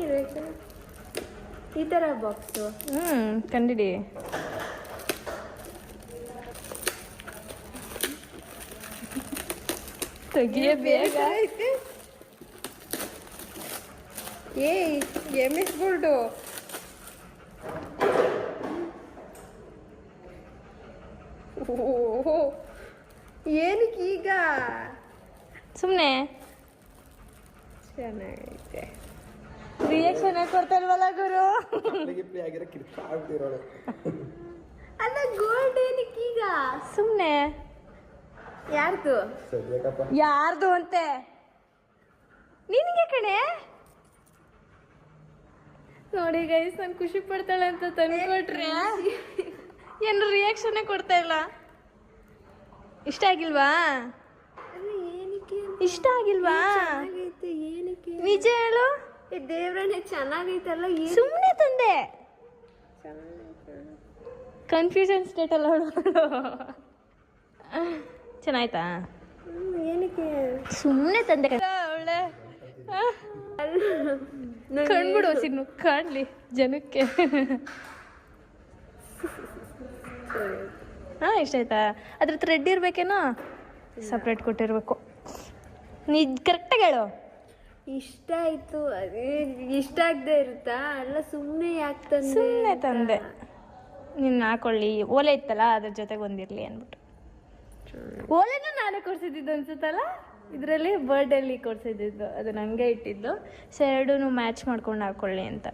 ಏನಿರಬೇಕು ಈ ಥರ ಬಾಕ್ಸು. ಕಂಡಿಡಿ. ತೆಗಿಯೇ ಬೇಗ. MS board. ಓಹೋ ಏನಕ್ಕೆ ಈಗ? ಸುಮ್ಮನೆ ಚೆನ್ನಾಗೈತೆ. ರಿಯಾಕ್ಷನ್ ಕೊಡ್ತಾರವಲ್ಲ ಗುರು. ಅಲ್ಲ ಗೋಲ್ಡ್ ಏನಕ್ಕೆ ಈಗ? ಸುಮ್ಮನೆ ಯಾರ್ದು? ಯಾರ್ದು ಅಂತೆ ನಿನಗೆ ಕಣೆ. ನೋಡಿ ಗೈಸ್, ನಾನು ಖುಷಿ ಪಡ್ತಾಳೆ ಅಂತ ತಂದ್ಕೊಟ್ರೆ ಏನು ರಿಯಾಕ್ಷನ್ನೇ ಕೊಡ್ತಾ ಇಲ್ಲ. ಇಷ್ಟ ಆಗಿಲ್ವಾ? ಇಷ್ಟ ಆಗಿಲ್ವಾ? ಚೆನ್ನಾಗೈತೆ. ಏನಕ್ಕೆ? ನಿಜ ಹೇಳು. ದೇವ್ರನ್ನೇ ಚೆನ್ನಾಗೈತಲ್ಲ. ಸುಮ್ಮನೆ ತಂದೆ. ಕನ್ಫ್ಯೂಷನ್ ಸ್ಟೇಟ್ ಅಲ್ಲ ಅವಳು. ಚೆನ್ನಾಯ್ತಾ? ಏನಕ್ಕೆ? ಸುಮ್ಮನೆ ತಂದೆ. ಒಳ್ಳೆ ಕಣ್ಬಿಡು ಸಿನ್ನು, ಕಾಣ್ಲಿ ಜನಕ್ಕೆ. ಹಾ, ಇಷ್ಟ ಆಯ್ತಾ? ಅದ್ರ ಥ್ರೆಡ್ ಇರ್ಬೇಕೇನೋ, ಸಪ್ರೇಟ್ ಕೊಟ್ಟಿರ್ಬೇಕು. ನಿಜ ಕರೆಕ್ಟಾಗಿ ಹೇಳು. ಇಷ್ಟ ಆಯ್ತು. ಅದೇ ಇಷ್ಟ ಆಗದೆ ಇರುತ್ತಾ? ಅಲ್ಲ ಸುಮ್ಮನೆ ಯಾಕೆ ತಂದೆ? ಸುಮ್ಮನೆ ತಂದೆ. ನಿನ್ನ ಹಾಕೊಳ್ಳಿ, ಓಲೆ ಇತ್ತಲ್ಲ ಅದ್ರ ಜೊತೆಗೆ ಒಂದಿರಲಿ ಅಂದ್ಬಿಟ್ಟು. ಓಲೆನೂ ನಾನೇ ಕೊಡ್ಸಿದ್ದು ಅನ್ಸುತ್ತಲ್ಲ. ಇದರಲ್ಲಿ ಬರ್ಡೇಲಿ ಕೊಡ್ಸಿದ್ದು, ಅದು ನನಗೆ ಇಟ್ಟಿದ್ದು. ಸೊ ಎರಡೂ ಮ್ಯಾಚ್ ಮಾಡ್ಕೊಂಡು ಹಾಕೊಳ್ಳಿ ಅಂತ.